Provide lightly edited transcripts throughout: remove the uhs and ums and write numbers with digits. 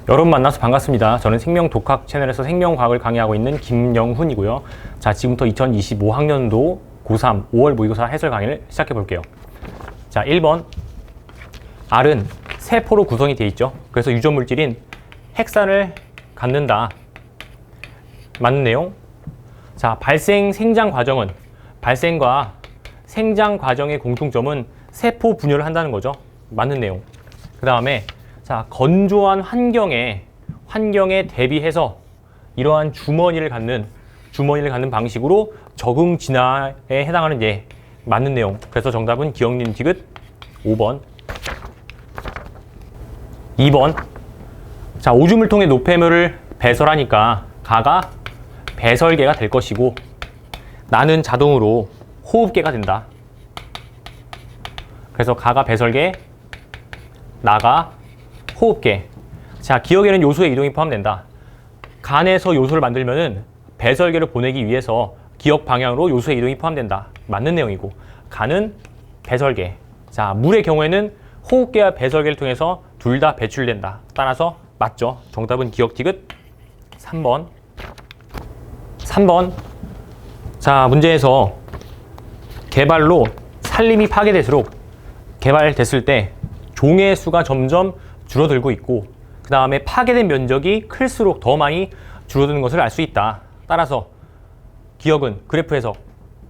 여러분 만나서 반갑습니다. 저는 생명독학 채널에서 생명과학을 강의하고 있는 김영훈이고요. 자, 지금부터 2025학년도 고3 5월 모의고사 해설 강의를 시작해 볼게요. 자, 1번. R은 세포로 구성이 되어 있죠. 그래서 유전물질인 핵산을 갖는다. 맞는 내용. 자, 생장 과정은, 발생과 생장 과정의 공통점은 세포 분열을 한다는 거죠. 맞는 내용. 그 다음에 자, 건조한 환경에 대비해서 이러한 주머니를 갖는 방식으로 적응 진화에 해당하는 예. 맞는 내용. 그래서 정답은 기억니은 디귿 5번. 2번. 자, 오줌을 통해 노폐물을 배설하니까 가가 배설계가 될 것이고 나는 자동으로 호흡계가 된다. 그래서 가가 배설계, 나가 호흡계. 자, 기억에는 요소의 이동이 포함된다. 간에서 요소를 만들면은 배설계를 보내기 위해서 기억 방향으로 요소의 이동이 포함된다. 맞는 내용이고, 간은 배설계. 자, 물의 경우에는 호흡계와 배설계를 통해서 둘 다 배출된다. 따라서 맞죠. 정답은 기억 디귿 3번. 3번. 자, 문제에서 개발로 산림이 파괴될수록 개발됐을 때 종의 수가 점점 줄어들고 있고 그 다음에 파괴된 면적이 클수록 더 많이 줄어드는 것을 알 수 있다. 따라서 기억은 그래프 해석.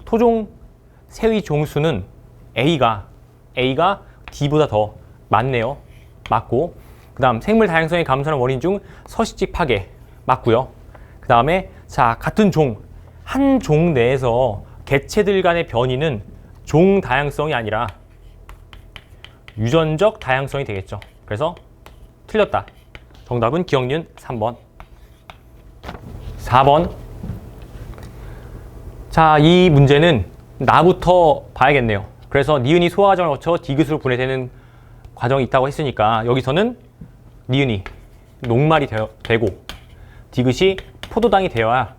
토종 새의 종수는 A가 D보다 더 많네요. 맞고, 그 다음 생물 다양성이 감소하는 원인 중 서식지 파괴 맞고요. 그 다음에 자, 같은 한 종 내에서 개체들 간의 변이는 종 다양성이 아니라 유전적 다양성이 되겠죠. 그래서 틀렸다. 정답은 기억니은 3번. 4번. 자, 이 문제는 나부터 봐야겠네요. 그래서 니은이 소화 과정을 거쳐 디귿으로 분해되는 과정이 있다고 했으니까 여기서는 니은이 녹말이 되고 디귿이 포도당이 되어야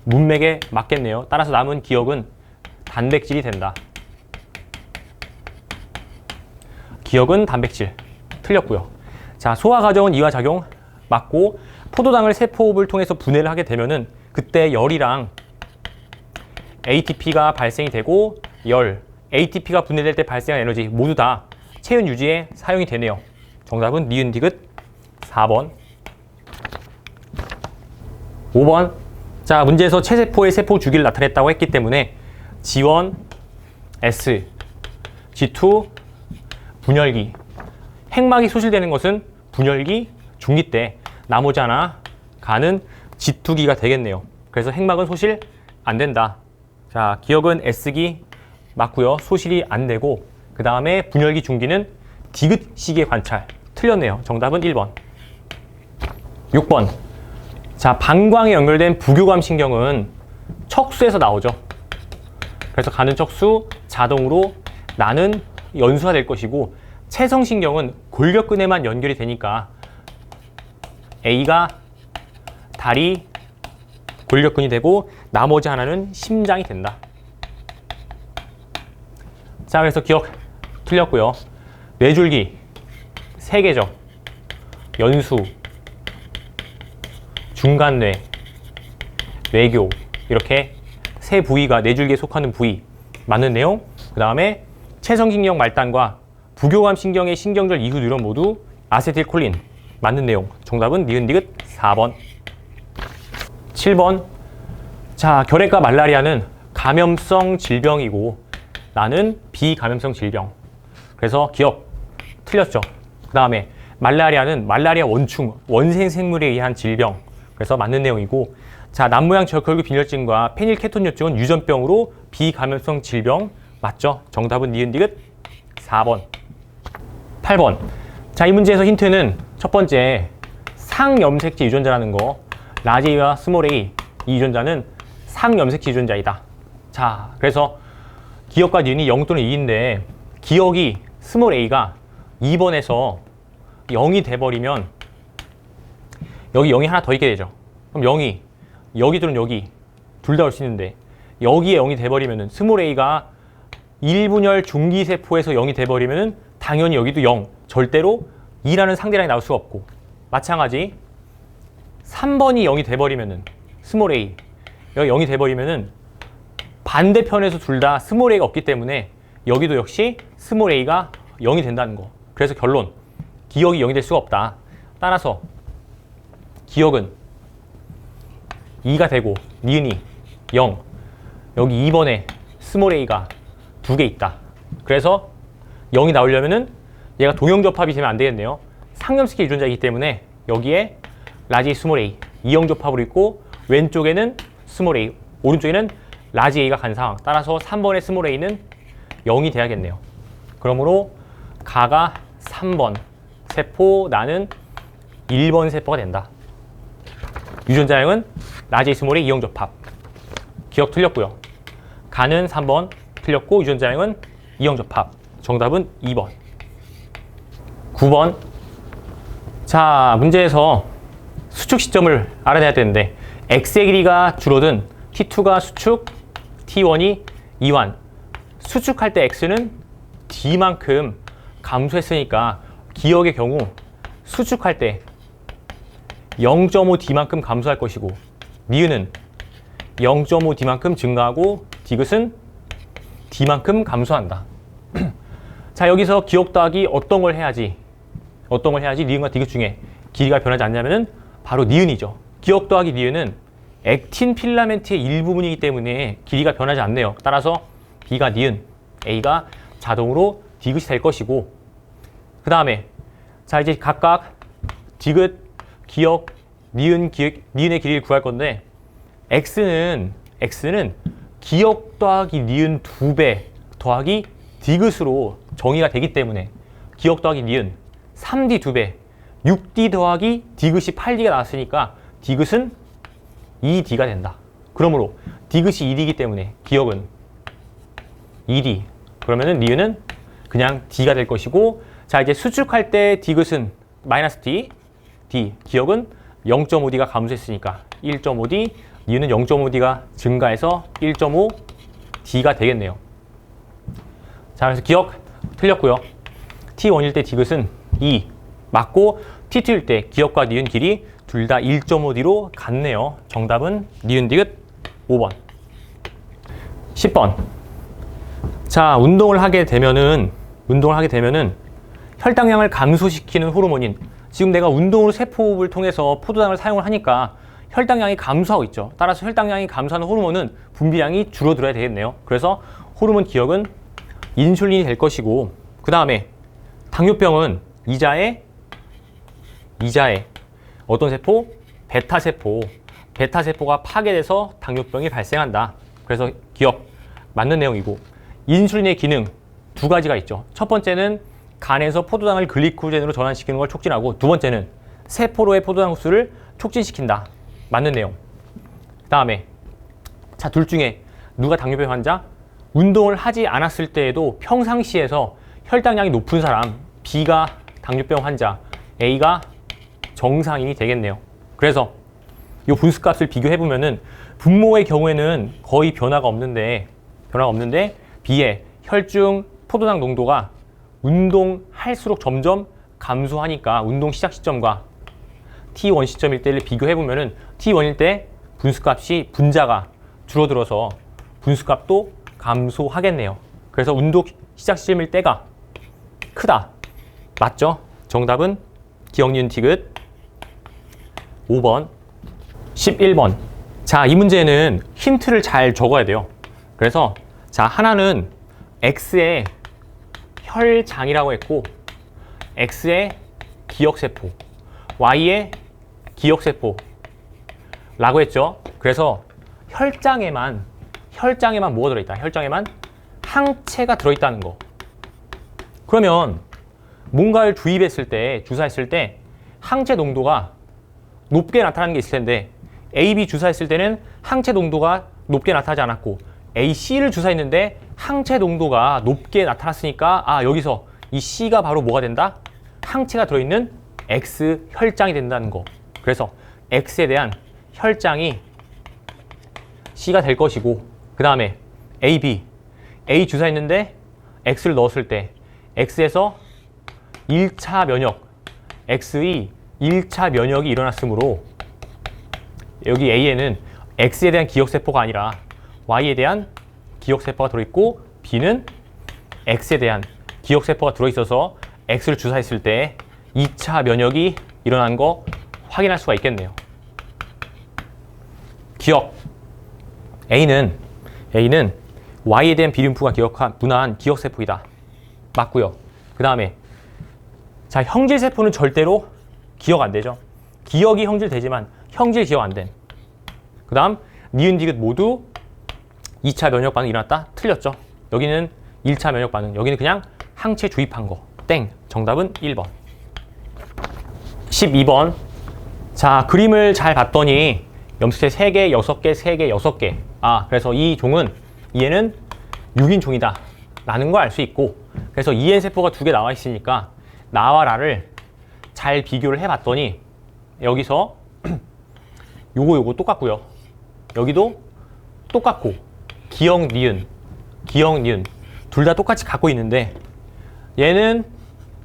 문맥에 맞겠네요. 따라서 남은 기억은 단백질이 된다. 기억은 단백질. 틀렸고요. 자, 소화 과정은 이와작용 맞고, 포도당을 세포호흡을 통해서 분해를 하게 되면은 그때 열이랑 ATP가 발생이 되고 ATP가 분해될 때 발생한 에너지 모두 다 체온 유지에 사용이 되네요. 정답은 니은 디귿 4번. 5번. 자, 문제에서 체세포의 세포 주기를 나타냈다고 했기 때문에 G1, S, G2, 분열기. 핵막이 소실되는 것은 분열기, 중기 때, 나머지 하나, 간은 G2기가 되겠네요. 그래서 핵막은 소실 안 된다. 자, 기억은 S기 맞고요. 소실이 안 되고, 그 다음에 분열기, 중기는 디귿 시기의 관찰. 틀렸네요. 정답은 1번. 6번. 자, 방광에 연결된 부교감 신경은 척수에서 나오죠. 그래서 가는 척수 자동으로 나는 연수가 될 것이고, 체성신경은 골격근에만 연결이 되니까 A가 다리, 골격근이 되고 나머지 하나는 심장이 된다. 자, 그래서 기억 틀렸고요. 뇌줄기 3개죠. 연수, 중간뇌, 뇌교, 이렇게 세 부위가 뇌줄기에 속하는 부위. 맞는 내용. 그 다음에 체성신경 말단과 부교감 신경의 신경절 이후 뉴런 모두 아세틸콜린. 맞는 내용. 정답은 니은 디귿 4번. 7번. 자, 결핵과 말라리아는 감염성 질병이고 나는 비감염성 질병. 그래서 기억 틀렸죠. 그 다음에 말라리아는 말라리아 원충, 원생 생물에 의한 질병. 그래서 맞는 내용이고, 자, 남모양 저혈구 빈혈증과 페닐케톤요증은 유전병으로 비감염성 질병. 맞죠? 정답은 니은 디귿 4번. 8번. 자, 이 문제에서 힌트는 첫 번째 상염색체 유전자라는 거, 라지 A와 스몰 a, 이 유전자는 상염색체 유전자이다. 자, 그래서 기억과 니은이 0 또는 2인데 기억이 스몰 a가 2번에서 0이 돼버리면 여기 0이 하나 더 있게 되죠. 그럼 0이 여기 또는 여기 둘 다 올 수 있는데 여기에 0이 돼버리면은 스몰 a가 1분열 중기세포에서 0이 돼버리면은 당연히 여기도 0, 절대로 2라는 상대량이 나올 수가 없고, 마찬가지 3번이 0이 돼버리면은 스몰 a 여기 0이 돼버리면은 반대편에서 둘 다 스몰 a가 없기 때문에 여기도 역시 스몰 a가 0이 된다는 거. 그래서 결론 기억이 0이 될 수가 없다. 따라서 기억은 2가 되고 니은이 0 여기 2번에 스몰 a가 2개 있다. 그래서 0이 나오려면은 얘가 동형접합이 되면 안 되겠네요. 상념스케일 유전자이기 때문에 여기에 라지 스몰 a 이형접합으로 있고 왼쪽에는 스몰 a 오른쪽에는 라지 a가 간 상황. 따라서 3번의 스몰 a는 0이 돼야겠네요. 그러므로 가가 3번 세포, 나는 1번 세포가 된다. 유전자형은 라지 스몰 a 이형접합. 기억 틀렸고요. 가는 3번 틀렸고 유전자형은 이형접합. 정답은 2번. 9번. 자, 문제에서 수축 시점을 알아내야 되는데 x의 길이가 줄어든 t2가 수축, t1이 이완. 수축할 때 x는 d만큼 감소했으니까 기억의 경우 수축할 때 0.5d만큼 감소할 것이고 니은은 0.5d만큼 증가하고 디귿은 d만큼 감소한다. 자, 여기서 기억 더하기 어떤 걸 해야지 니은과 디귿 중에 길이가 변하지 않냐면은 바로 니은이죠. 기억 더하기 니은은 액틴 필라멘트의 일부분이기 때문에 길이가 변하지 않네요. 따라서 B가 니은, A가 자동으로 디귿이 될 것이고 그 다음에 자 이제 각각 디귿, 기억, 니은의 길이를 구할 건데 X는 기억 더하기 니은 2배 더하기 디귿으로 정의가 되기 때문에 기억 더하기 니은 3D 2배 6D 더하기 디귿이 8D가 나왔으니까 디귿은 2D가 된다. 그러므로 디귿이 2D이기 때문에 기억은 2D. 그러면은 니은은 그냥 D가 될 것이고 자 이제 수축할 때 디귿은 마이너스 D, D. 기억은 0.5D가 감소했으니까 1.5D, 니은은 0.5D가 증가해서 1.5D가 되겠네요. 자 그래서 기억 틀렸고요. T1일 때 디귿은 2 맞고 T2일 때 기억과 니은 길이 둘 다 1.5D로 같네요. 정답은 니은 디귿 5번. 10번. 자, 운동을 하게 되면은 혈당량을 감소시키는 호르몬인 지금 내가 운동으로 세포호흡을 통해서 포도당을 사용을 하니까 혈당량이 감소하고 있죠. 따라서 혈당량이 감소하는 호르몬은 분비량이 줄어들어야 되겠네요. 그래서 호르몬 기억은 인슐린이 될 것이고 그 다음에 당뇨병은 이자에 어떤 세포? 베타세포가 파괴돼서 당뇨병이 발생한다. 그래서 기억 맞는 내용이고 인슐린의 기능 두 가지가 있죠. 첫 번째는 간에서 포도당을 글리코젠으로 전환시키는 걸 촉진하고 두 번째는 세포로의 포도당 흡수를 촉진시킨다. 맞는 내용. 그 다음에 자, 둘 중에 누가 당뇨병 환자? 운동을 하지 않았을 때에도 평상시에서 혈당량이 높은 사람 B가 당뇨병 환자, A가 정상인이 되겠네요. 그래서 이 분수값을 비교해보면은 분모의 경우에는 거의 변화가 없는데 B의 혈중 포도당 농도가 운동할수록 점점 감소하니까 운동 시작 시점과 T1 시점일 때를 비교해보면은 T1일 때 분수값이 분자가 줄어들어서 분수값도 감소하겠네요. 그래서 운동 시작 시점일 때가 크다. 맞죠? 정답은 기억 니은 디귿 5번. 11번. 자, 이 문제는 힌트를 잘 적어야 돼요. 그래서 자, 하나는 X의 혈장이라고 했고 X의 기억세포, Y의 기억세포라고 했죠. 그래서 혈장에만 뭐가 들어있다? 혈장에만 항체가 들어있다는 거. 그러면 뭔가를 주사했을 때 항체 농도가 높게 나타나는 게 있을 텐데 AB 주사했을 때는 항체 농도가 높게 나타나지 않았고 AC를 주사했는데 항체 농도가 높게 나타났으니까 여기서 이 C가 바로 뭐가 된다? 항체가 들어있는 X 혈장이 된다는 거. 그래서 X에 대한 혈장이 C가 될 것이고 그 다음에 AB A 주사했는데 X를 넣었을 때 X에서 1차 면역 X의 1차 면역이 일어났으므로 여기 A에는 X에 대한 기억세포가 아니라 Y에 대한 기억세포가 들어있고 B는 X에 대한 기억세포가 들어있어서 X를 주사했을 때 2차 면역이 일어난 거 확인할 수가 있겠네요. 기억 A는 Y에 대한 비림프가 분화한 기억세포이다. 맞고요. 그 다음에 자, 형질세포는 절대로 기억 안 되죠. 기억이 형질되지만 형질 기억 안 된. 그 다음 니은 디귿 모두 2차 면역 반응이 일어났다. 틀렸죠. 여기는 1차 면역 반응. 여기는 그냥 항체 주입한 거. 땡. 정답은 1번. 12번. 자, 그림을 잘 봤더니 염색체 3개, 6개, 3개, 6개. 아, 그래서 이 종은 얘는 6인종이다 라는 걸 알 수 있고, 그래서 EN 세포가 2개 나와 있으니까 나와 라를 잘 비교를 해봤더니 여기서 요거 똑같고요. 여기도 똑같고 기억, 니은 둘 다 똑같이 갖고 있는데 얘는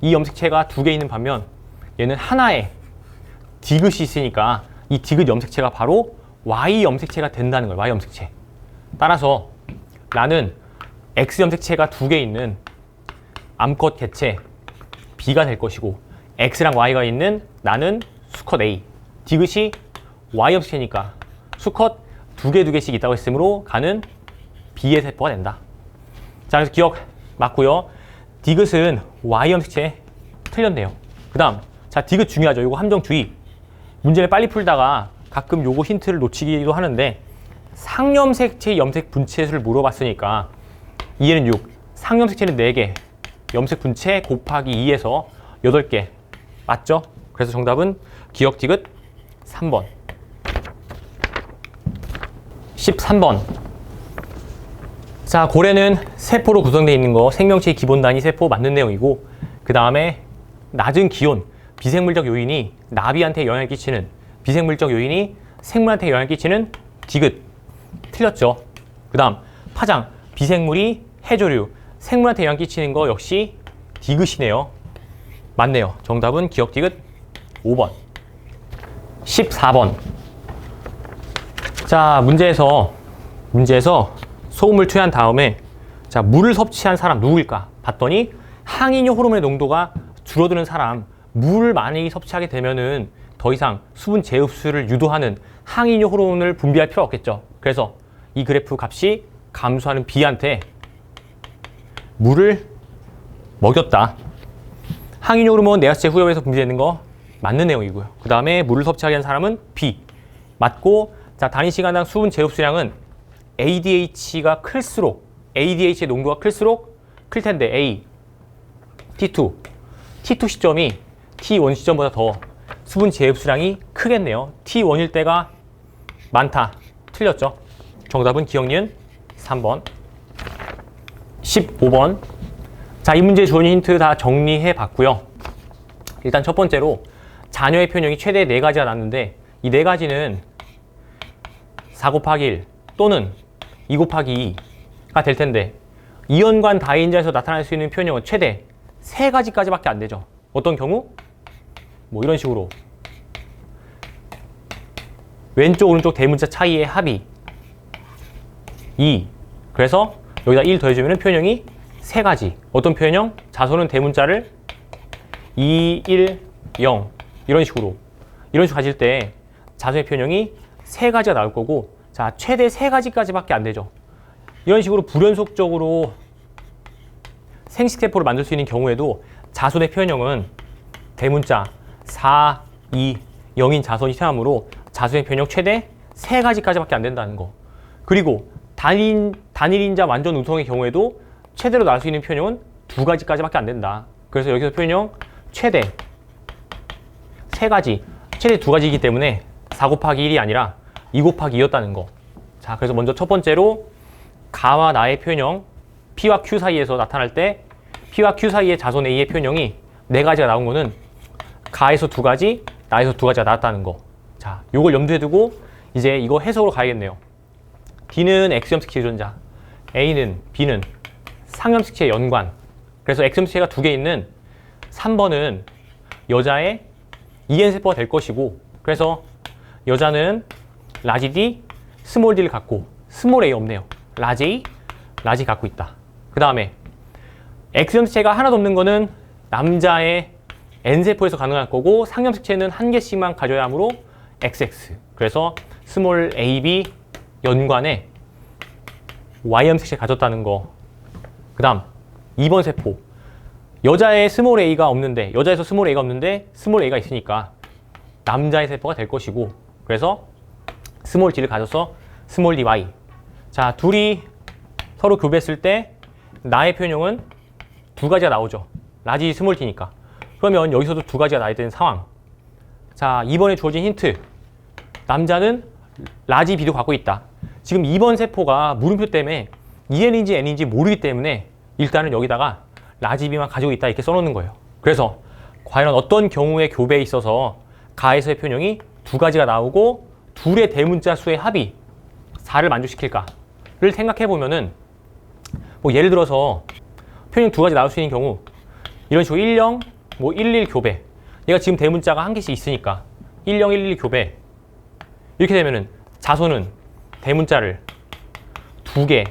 이 염색체가 2개 있는 반면 얘는 하나에 디귿이 있으니까 이 디귿 염색체가 바로 Y 염색체가 된다는 거예요. Y 염색체. 따라서 나는 X 염색체가 2개 있는 암컷 개체 B가 될 것이고, X랑 Y가 있는 나는 수컷 A. 디귿이 Y 염색체니까 수컷 2개씩 있다고 했으므로 가는 B의 세포가 된다. 자, 그래서 기억 맞고요. 디귿은 Y 염색체 틀렸네요. 그 다음, 자, 디귿 중요하죠. 요거 함정 주의. 문제를 빨리 풀다가 가끔 요거 힌트를 놓치기도 하는데, 상염색체 염색 분체 수를 물어봤으니까 2에는 6, 상염색체는 4개, 염색 분체 곱하기 2에서 8개. 맞죠? 그래서 정답은 기억 디귿 3번. 13번. 자, 고래는 세포로 구성되어 있는 거, 생명체의 기본 단위 세포 맞는 내용이고, 그 다음에 낮은 기온, 비생물적 요인이 나비한테 영향을 끼치는, 비생물적 요인이 생물한테 영향을 끼치는 디귿. 틀렸죠? 그 다음 파장, 비생물이 해조류, 생물한테 영향 끼치는 거 역시 디귿이네요. 맞네요. 정답은 기억 디귿 5번. 14번. 자, 문제에서 소금을 투여한 다음에 자, 물을 섭취한 사람 누구일까 봤더니 항이뇨 호르몬의 농도가 줄어드는 사람, 물을 많이 섭취하게 되면은 더 이상 수분 재흡수를 유도하는 항이뇨 호르몬을 분비할 필요가 없겠죠. 그래서 이 그래프 값이 감소하는 B한테 물을 먹였다. 항이뇨 호르몬 내하수체 후엽에서 분비되는 거 맞는 내용이고요. 그 다음에 물을 섭취하게 한 사람은 B. 맞고, 자, 단위 시간당 수분 재흡수량은 ADH가 클수록, ADH의 농도가 클수록 클 텐데 A, T2 시점이 T1 시점보다 더 수분 재흡수량이 크겠네요. T1일 때가 많다. 틀렸죠? 정답은 기억 니은 3번. 15번. 자, 이 문제의 주어진 힌트 다 정리해 봤고요. 일단 첫 번째로 자녀의 표현형이 최대 4가지가 났는데 이 4가지는 4 곱하기 1 또는 2 곱하기 2가 될 텐데, 이연관 다인자에서 나타날 수 있는 표현형은 최대 3가지까지밖에 안 되죠. 어떤 경우? 뭐 이런 식으로 왼쪽 오른쪽 대문자 차이의 합이 2. 그래서 여기다 1 더해주면 표현형이 3가지. 어떤 표현형? 자손은 대문자를 2, 1, 0 이런 식으로 가질 때 자손의 표현형이 3가지가 나올 거고, 자, 최대 3가지까지밖에 안 되죠. 이런 식으로 불연속적으로 생식세포를 만들 수 있는 경우에도 자손의 표현형은 대문자 4, 2, 0인 자손이 태어나므로 자손의 표현형 최대 3가지까지밖에 안 된다는 거. 그리고 단일인자 완전 우성의 경우에도 최대로 나올 수 있는 표현형은 2가지까지밖에 안 된다. 그래서 여기서 표현형 최대 3가지, 최대 2가지이기 때문에 4 곱하기 1이 아니라 2 곱하기 2였다는 거. 자, 그래서 먼저 첫 번째로 가와 나의 표현형 P와 Q 사이에서 나타날 때 P와 Q 사이의 자손 A의 표현형이 4가지가 나온 거는 가에서 2가지, 나에서 2가지가 나왔다는 거. 자, 요걸 염두에 두고 이제 이거 해석으로 가야겠네요. D는 X염색체 유전자, A는 B는 상염색체 연관. 그래서 X염색체가 2개 있는 3번은 여자의 EN 세포가 될 것이고, 그래서 여자는 라지 D, 스몰 D를 갖고 스몰 A 없네요. 라지 A, 라지 갖고 있다. 그 다음에 X염색체가 하나도 없는 거는 남자의 N세포에서 가능할 거고, 상염색체는 한 개씩만 가져야 하므로 XX. 그래서 스몰 AB 연관에 Y염색체 가졌다는 거. 그 다음 2번 세포. 여자의 스몰 A가 없는데, 여자에서 스몰 A가 없는데 스몰 A가 있으니까 남자의 세포가 될 것이고, 그래서 스몰 D를 가져서 스몰 DY. 자, 둘이 서로 교배했을 때 나의 표현형은 두 가지가 나오죠. 라지 스몰 D니까. 그러면 여기서도 두 가지가 나야 되는 상황. 자, 이번에 주어진 힌트. 남자는 라지 B도 갖고 있다. 지금 2번 세포가 물음표 때문에 EN인지 N인지 모르기 때문에 일단은 여기다가 라지 B만 가지고 있다 이렇게 써놓는 거예요. 그래서 과연 어떤 경우에 교배에 있어서 가에서의 표현형이 두 가지가 나오고 둘의 대문자 수의 합이 4를 만족시킬까를 생각해 보면은, 뭐 예를 들어서 표현형 두 가지 나올 수 있는 경우 이런 식으로 10, 뭐 11 교배. 얘가 지금 대문자가 한 개씩 있으니까 10, 11 교배. 이렇게 되면은 자소는 대문자를 두 개,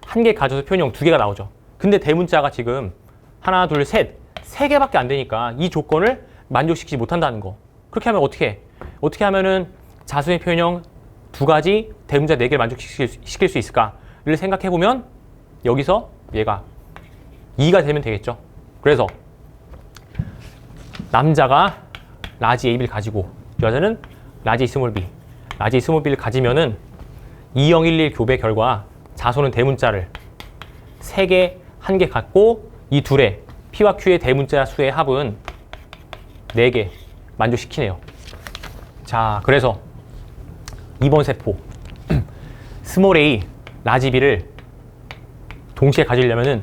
한 개 가져서 표현형 두 개가 나오죠. 근데 대문자가 지금 하나, 둘, 셋, 세 개밖에 안 되니까 이 조건을 만족시키지 못한다는 거. 그렇게 하면 어떻게 해? 어떻게 하면은 자수의 표현형 두 가지, 대문자 네 개를 만족시킬 수 있을까를 생각해 보면 여기서 얘가 2가 되면 되겠죠. 그래서 남자가 라지 AB를 가지고 여자는 라지 스몰 B, 라지 스몰 B를 가지면은 2011 교배 결과 자소는 대문자를 3개, 1개 갖고 이 둘의 P와 Q의 대문자 수의 합은 4개 만족시키네요. 자, 그래서 2번 세포 스몰 A, 라지 B를 동시에 가지려면은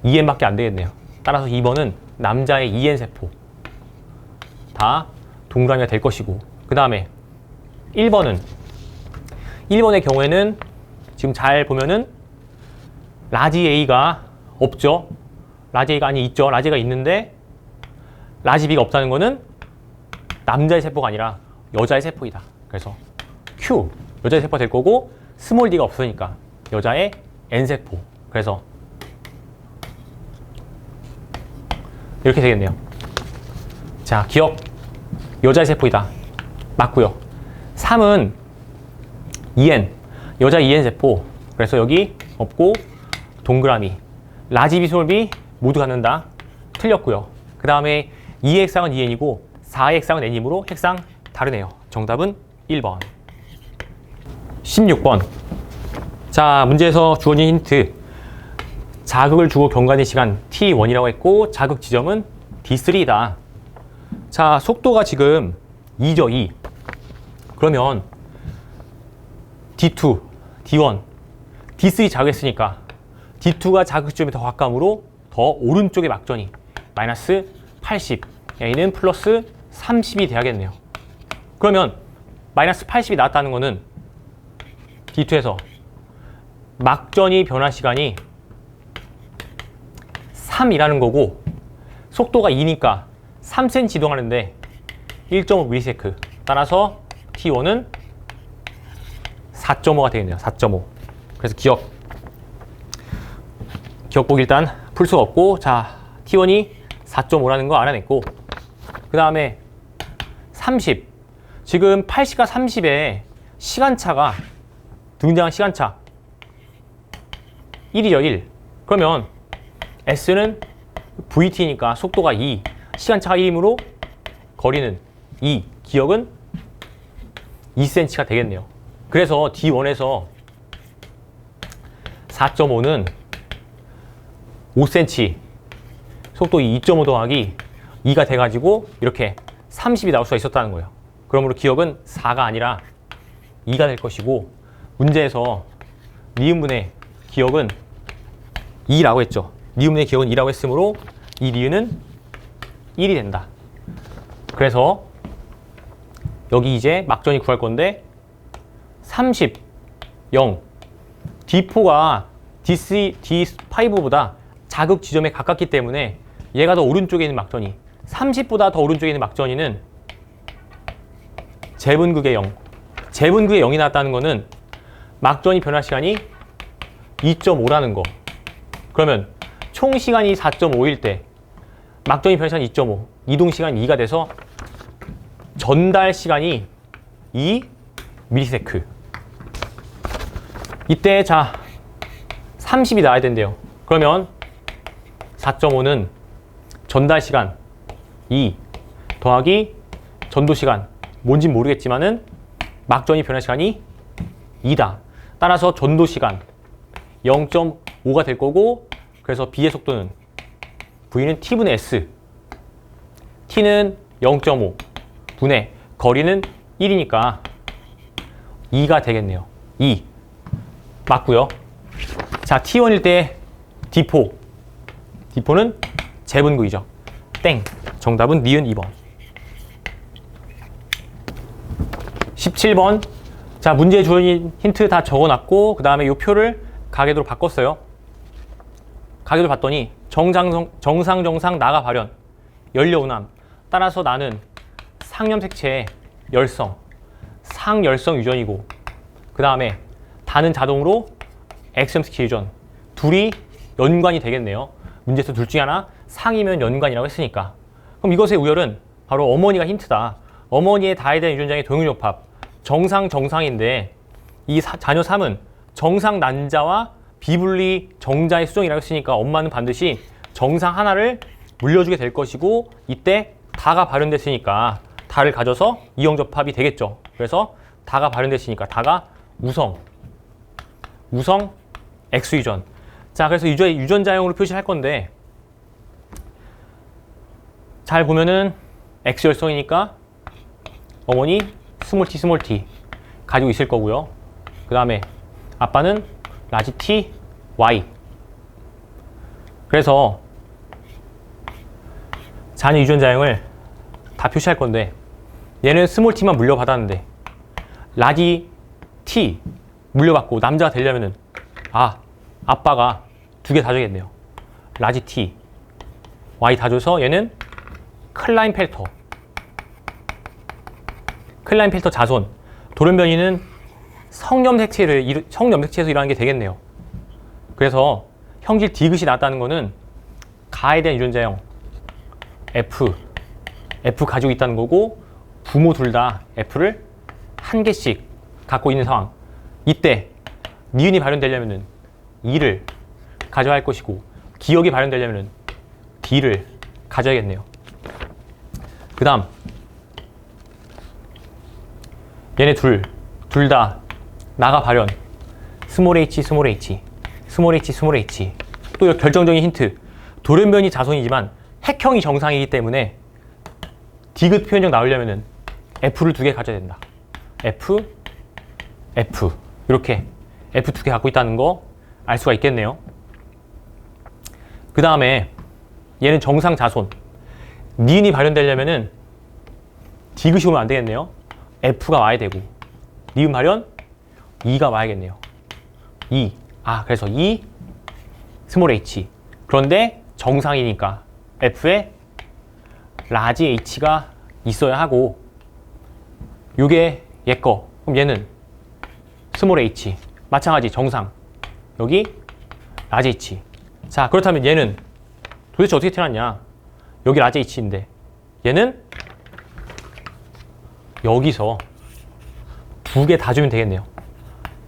2N밖에 안 되겠네요. 따라서 2번은 남자의 2N 세포 다 동그라미가 될 것이고, 그 다음에 1번의 경우에는 지금 잘 보면은 라지 A가 없죠. 라지 A가 있죠. 라지 A가 있는데 라지 B가 없다는 거는 남자의 세포가 아니라 여자의 세포이다. 그래서 Q, 여자의 세포가 될 거고, 스몰 D가 없으니까 여자의 N세포. 그래서 이렇게 되겠네요. 자, 기억. 여자의 세포이다. 맞고요. 3은 EN, 여자 EN 세포. 그래서 여기 없고 동그라미. 라지 B, 스몰 B 모두 갖는다. 틀렸고요. 그 다음에 2의 핵상은 EN이고 4의 핵상은 N이므로 핵상 다르네요. 정답은 1번. 16번. 자, 문제에서 주어진 힌트. 자극을 주고 경과된 시간 T1이라고 했고 자극 지점은 D3이다. 자, 속도가 지금 2죠, 2. 그러면 D2, D1, D3 자극했으니까 D2가 자극 지점에 더 가까우므로 더 오른쪽의 막전이 마이너스 80, A는 플러스 30이 돼야겠네요. 그러면 마이너스 80이 나왔다는 거는 D2에서 막전이 변화 시간이 3이라는 거고, 속도가 2니까 3cm 이동하는데 1.5ms. 따라서 T1은 4.5가 되겠네요. 4.5. 그래서 기억보기 일단 풀 수가 없고, 자, T1이 4.5라는 거 알아냈고, 그 다음에 30. 지금 80과 30의 시간차가, 등장한 시간차 1이죠, 1. 그러면 S는 VT니까 속도가 2, 시간차가 1이므로 거리는 2, 기억은 2cm가 되겠네요. 그래서 D1에서 4.5는 5cm, 속도 2.5 더하기 2가 돼가지고 이렇게 30이 나올 수가 있었다는 거예요. 그러므로 기억은 4가 아니라 2가 될 것이고, 문제에서 니은분의 기억은 2라고 했죠. 니은분의 기억은 2라고 했으므로 이 니은은 1이 된다. 그래서 여기 이제 막전이 구할 건데 30, 0. D4가 D5보다 자극 지점에 가깝기 때문에 얘가 더 오른쪽에 있는 막전이, 30보다 더 오른쪽에 있는 막전이는 제분극의 0. 제분극의 0이 나왔다는 거는 막전이 변화 시간이 2.5라는 거. 그러면 총 시간이 4.5일 때 막전이 변화 시간이 2.5, 이동 시간이 2가 돼서 전달 시간이 2 미리세크. 이때 자 30이 나와야 된대요. 그러면 4.5는 전달 시간 2 더하기 전도 시간 뭔진 모르겠지만은 막전이 변화 시간이 2다. 따라서 전도 시간 0.5가 될 거고, 그래서 B의 속도는 V는 T분의 S, T는 0.5 분의 거리는 1이니까 2가 되겠네요. 2 맞고요. 자, T1일 때 D4는 제분극이죠. 땡. 정답은 니은 2번. 17번. 자, 문제에 주어진 힌트 다 적어놨고, 그 다음에 이 표를 가계도로 바꿨어요. 가계도를 봤더니 정상 나가 발현, 연료 운함. 따라서 나는 상염색체의 열성, 상열성 유전이고, 그 다음에 다는 자동으로 X염색체 유전. 둘이 연관이 되겠네요. 문제에서 둘 중에 하나 상이면 연관이라고 했으니까. 그럼 이것의 우열은 바로 어머니가 힌트다. 어머니의 다에 대한 유전자의 동일조합. 정상인데 이 자녀 3은 정상 난자와 비분리 정자의 수정이라고 했으니까 엄마는 반드시 정상 하나를 물려주게 될 것이고, 이때 다가 발현됐으니까 다를 가져서 이형접합이 되겠죠. 그래서 다가 발현됐으니까 다가 우성 X유전. 자, 그래서 유전자형으로 표시할 건데, 잘 보면은 X열성이니까 어머니 스몰 t 가지고 있을 거고요. 그 다음에 아빠는 라지 t y. 그래서 자녀 유전자형을 다 표시할 건데, 얘는 스몰 t만 물려받았는데 라지 t 물려받고 남자가 되려면은 아빠가 두 개 다 줘야겠네요. 라지 t y 다 줘서 얘는 클라인펠터 자손. 돌연변이는 성염색체에서 일어나는 게 되겠네요. 그래서 형질 디귿이 나왔다는 거는 가에 대한 유전자형 F 가지고 있다는 거고, 부모 둘 다 F를 한 개씩 갖고 있는 상황. 이때 니은이 발현되려면은 E를 가져야 할 것이고, 기억이 발현되려면은 D를 가져야겠네요. 그 다음 얘네 둘 다 나가 발현, 스몰 h 또 결정적인 힌트. 돌연변이 자손이지만 핵형이 정상이기 때문에 디귿 표현적 나오려면은 F를 두 개 가져야 된다. F 이렇게 F 두 개 갖고 있다는 거 알 수가 있겠네요. 그 다음에 얘는 정상 자손. 니은이 발현되려면은 디귿이 오면 안 되겠네요. F가 와야 되고, 니은 발현 E가 와야겠네요. 그래서 스몰 h. 그런데 정상이니까 F에 라지 h가 있어야 하고, 요게 얘 거. 그럼 얘는 스몰 h. 마찬가지 정상. 여기 라지 h. 자, 그렇다면 얘는 도대체 어떻게 태어났냐? 여기 라지 h인데 얘는 여기서 두 개 다 주면 되겠네요.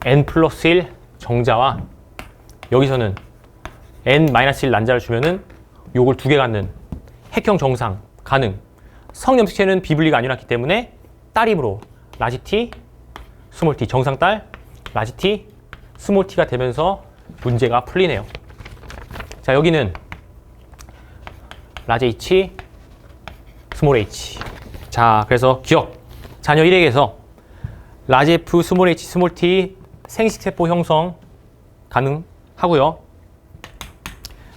n+1 정자와 여기서는 n-1 난자를 주면은 요걸 두 개 갖는 핵형 정상 가능. 성염색체는 비분리가 안 일어났기 때문에 딸임으로 라지 t, 스몰 t, 정상 딸, 라지 t, 스몰 t가 되면서 문제가 풀리네요. 자, 여기는 라지 h, 스몰 h. 자, 그래서 기억. 자녀 1에게서 라지 f, 스몰 h, 스몰 t 생식세포 형성 가능하고요.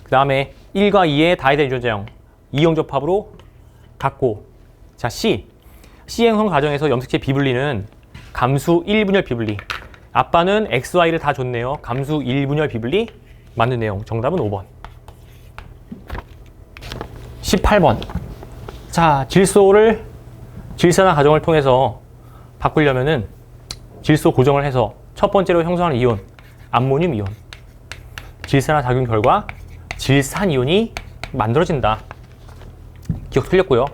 그 다음에 1과 2의 다에 대한 유전자형 이형접합으로 갖고, 자, C 형성 과정에서 염색체 비분리는 감수 1분열 비분리. 아빠는 XY를 다 줬네요. 감수 1분열 비분리 맞는 내용. 정답은 5번. 18번. 자, 질산화 과정을 통해서 바꾸려면은 질소 고정을 해서 첫 번째로 형성하는 이온, 암모늄 이온. 질산화 작용 결과 질산 이온이 만들어진다. 기억 틀렸고요.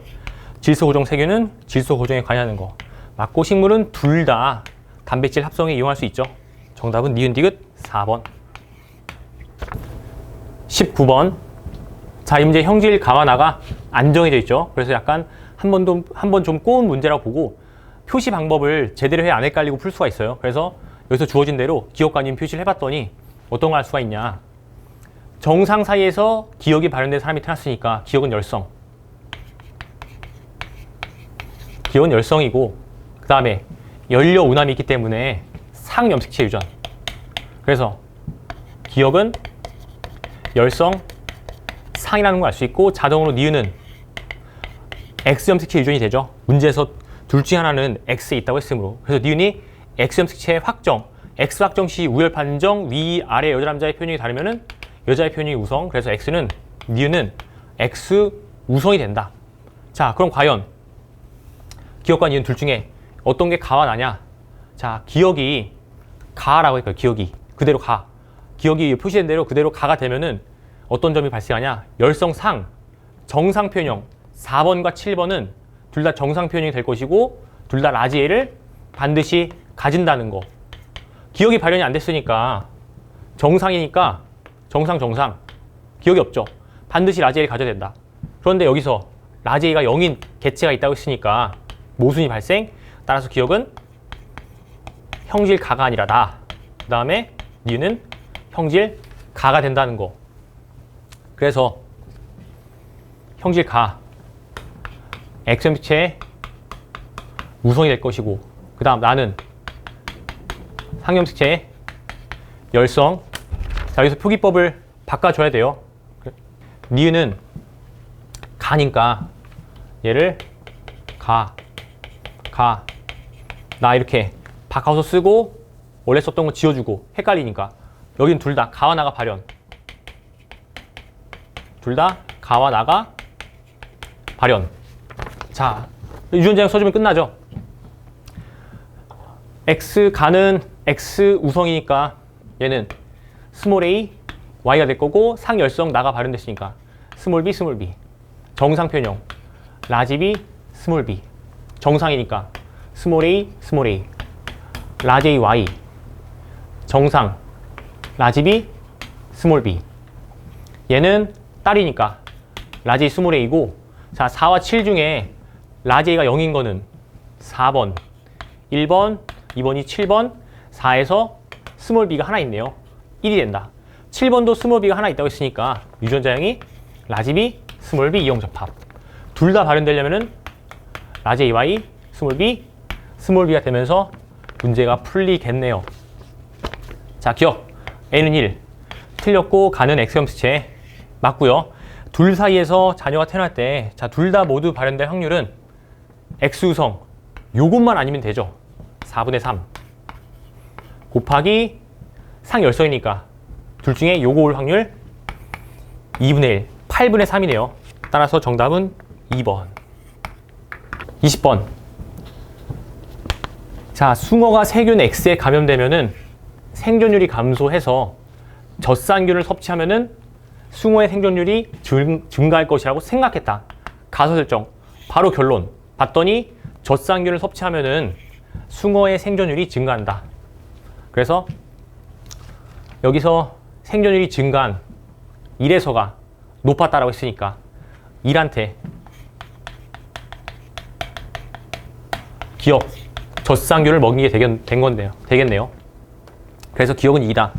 질소 고정 세균은 질소 고정에 관여하는 거. 맞고 식물은 둘 다 단백질 합성에 이용할 수 있죠. 정답은 니은 디귿 4번. 19번. 자, 이제 형질 가와나가 안 정해져 있죠. 그래서 약간 한 번 좀 꼬운 문제라고 보고 표시 방법을 제대로 해 안 헷갈리고 풀 수가 있어요. 그래서 여기서 주어진 대로 기억관념 표시를 해봤더니 어떤 걸 알 수가 있냐. 정상 사이에서 기억이 발현된 사람이 태어났으니까 기억은 열성. 기억은 열성이고 그 다음에 연료 운함이 있기 때문에 상염색체 유전. 그래서 기억은 열성 상이라는 걸 알 수 있고 자동으로 니은은 X염색체 유전이 되죠. 문제에서 둘 중 하나는 X에 있다고 했으므로. 그래서 니은이 X염색체 확정, X 확정 시 우열 판정, 위, 아래 여자 남자의 표현이 다르면은 여자의 표현이 우성. 그래서 X는 니은은 X 우성이 된다. 자, 그럼 과연 기억과 니은 둘 중에 어떤 게 가와 나냐? 자, 기억이 가라고 할까요? 기억이 그대로 가. 기억이 표시된 대로 그대로 가가 되면은 어떤 점이 발생하냐? 열성상, 정상 표현형 4번과 7번은 둘 다 정상 표현이 될 것이고 둘 다 라지 A를 반드시 가진다는 거. 기억이 발현이 안 됐으니까 정상이니까 정상 기억이 없죠. 반드시 라지 A를 가져야 된다. 그런데 여기서 라지 A가 0인 개체가 있다고 했으니까 모순이 발생. 따라서 기억은 형질 가가 아니라 나. 그 다음에 니은 형질 가가 된다는 거. 그래서 형질 가 X염색체 우성이 될 것이고 그 다음 나는 상염색체 열성. 자, 여기서 표기법을 바꿔줘야 돼요. 니은은 가니까 얘를 나 이렇게 바꿔서 쓰고 원래 썼던 거 지워주고 헷갈리니까 여긴 둘 다 가와 나가 발현. 둘 다 가와 나가 발현. 자, 유전자형 써주면 끝나죠. X 가는 X 우성이니까 얘는 스몰 a Y가 될 거고 상열성 나가 발현됐으니까 스몰 b 정상 표현형 라지 B 스몰 b 정상이니까 스몰 a 라지 A Y 정상 라지 B 스몰 b 얘는 딸이니까 라지 스몰 a고 자 4와 7 중에 라지 A가 0인 거는 4번 1번 2번이 7번 4에서 스몰 b가 하나 있네요. 1이 된다. 7번도 스몰 b가 하나 있다고 했으니까 유전자형이 라지 B 스몰 b 이용 접합. 둘 다 발현되려면은 라지 AY 스몰 b가 되면서 문제가 풀리겠네요. 자, 기억. A는 1. 틀렸고 가는 X염색체 맞고요. 둘 사이에서 자녀가 태어날 때 자, 둘 다 모두 발현될 확률은 X우성 요것만 아니면 되죠. 4분의 3 곱하기 상열성이니까 둘 중에 요거 올 확률 2분의 1 8분의 3이네요. 따라서 정답은 2번. 20번. 자, 숭어가 세균 X에 감염되면은 생존율이 감소해서 젖산균을 섭취하면은 숭어의 생존율이 증가할 것이라고 생각했다. 가설 설정. 바로 결론. 봤더니 젖산균을 섭취하면은 숭어의 생존율이 증가한다. 그래서 여기서 생존율이 증가한 1에서가 높았다라고 했으니까 1한테 기억, 젖산균을 먹이게 되겠네요. 그래서 기억은 2다.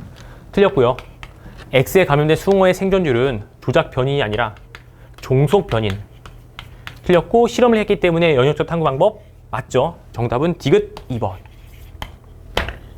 틀렸고요. X에 감염된 숭어의 생존율은 조작 변인이 아니라 종속 변인. 틀렸고 실험을 했기 때문에 연역적 탐구 방법 맞죠? 정답은 디귿 2번.